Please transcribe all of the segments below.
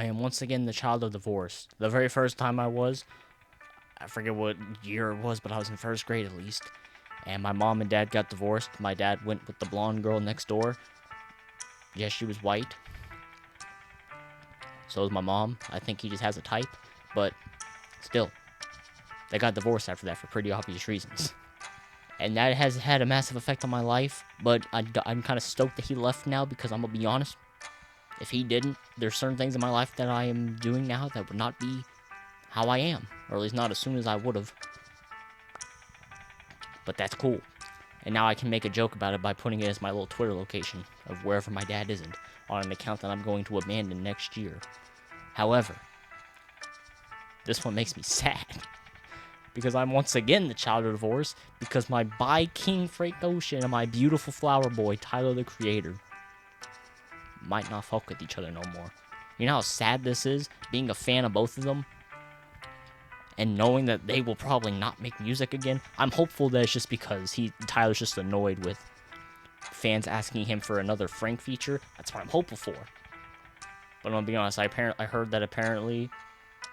I am once again the child of divorce. The very first time I forget what year it was, but I was in first grade at least. And my mom and dad got divorced. My dad went with the blonde girl next door. Yes, she was white. So is my mom. I think he just has a type. But still, they got divorced after that for pretty obvious reasons. And that has had a massive effect on my life. But I'm kind of stoked that he left now because I'm going to be honest. If he didn't, there's certain things in my life that I am doing now that would not be how I am. Or at least not as soon as I would have. But that's cool. And now I can make a joke about it by putting it as my little Twitter location of wherever my dad isn't on an account that I'm going to abandon next year. However, this one makes me sad. Because I'm once again the child of divorce. Because my bi-king Frank Ocean and my beautiful flower boy, Tyler the Creator, might not fuck with each other no more. You know how sad this is? Being a fan of both of them. And knowing that they will probably not make music again. I'm hopeful that it's just because Tyler's just annoyed with fans asking him for another Frank feature. That's what I'm hopeful for. But I'm gonna be honest, I heard that apparently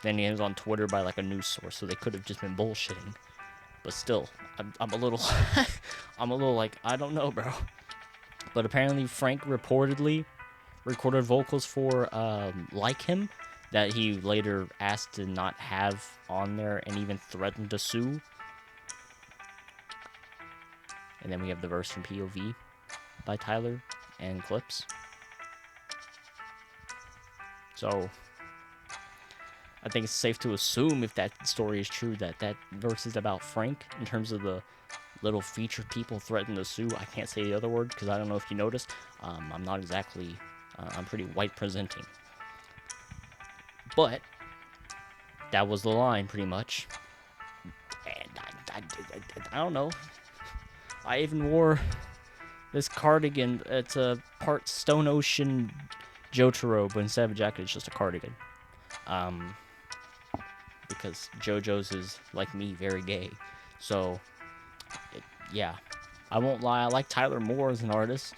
then he was on Twitter by like a news source, so they could have just been bullshitting. But still, I'm a little I'm a little like, I don't know, bro. But apparently Frank reportedly recorded vocals for Like Him that he later asked to not have on there and even threatened to sue. And then we have the verse from POV by Tyler and clips. So I think it's safe to assume, if that story is true, that that verse is about Frank in terms of the little featured people threatening to sue. I can't say the other word because I don't know if you noticed. I'm not exactly... I'm pretty white presenting. But that was the line, pretty much. And I don't know. I even wore this cardigan. It's a part Stone Ocean Jotaro, but instead of a jacket, it's just a cardigan. Because JoJo's is, like me, very gay. So, yeah. I won't lie, I like Tyler more as an artist.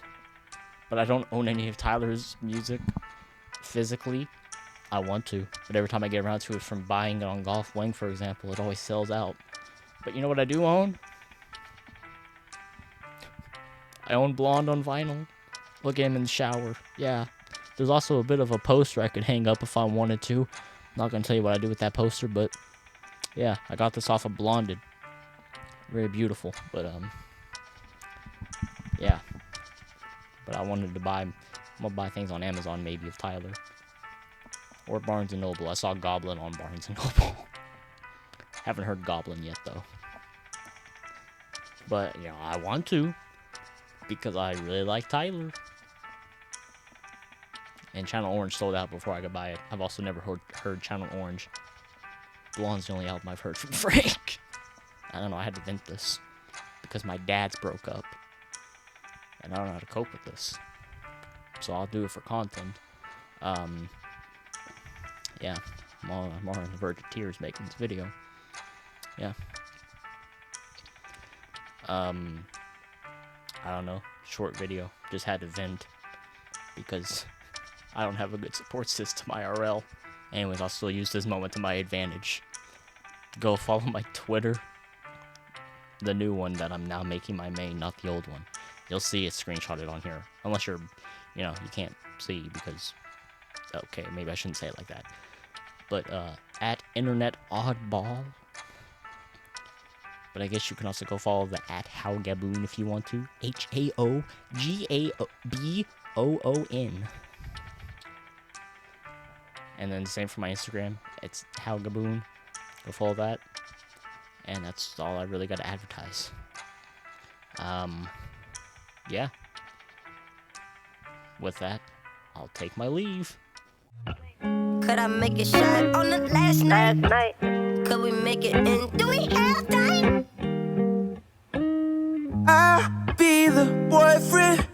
But I don't own any of Tyler's music physically. I want to, but every time I get around to it, from buying it on Golf Wing, for example, it always sells out. But you know what I do own? I own Blonde on vinyl. Look at him in the shower. Yeah. There's also a bit of a poster I could hang up if I wanted to. I'm not going to tell you what I do with that poster, but yeah, I got this off of Blonded. Very beautiful, but yeah. But I wanted to buy, I'm going to buy things on Amazon maybe of Tyler. Or Barnes & Noble. I saw Goblin on Barnes & Noble. Haven't heard Goblin yet, though. But, you know, I want to. Because I really like Tyler. And Channel Orange sold out before I could buy it. I've also never heard Channel Orange. Blonde's the only album I've heard from Frank. I don't know, I had to vent this. Because my dad's broke up. And I don't know how to cope with this. So I'll do it for content. Yeah, I'm on the verge of tears making this video. Yeah. I don't know. Short video. Just had to vent. Because I don't have a good support system IRL. Anyways, I'll still use this moment to my advantage. Go follow my Twitter. The new one that I'm now making my main, not the old one. You'll see it screenshotted on here. Unless you're, you know, you can't see because... Okay, maybe I shouldn't say it like that. But, at Internet Oddball. But I guess you can also go follow the at HowGaboon if you want to. HAOGABOON. And then the same for my Instagram. It's HowGaboon. Go follow that. And that's all I really got to advertise. Yeah. With that, I'll take my leave. Could I make it shine on the last night? Could we make it in? Do we have time? I'll be the boyfriend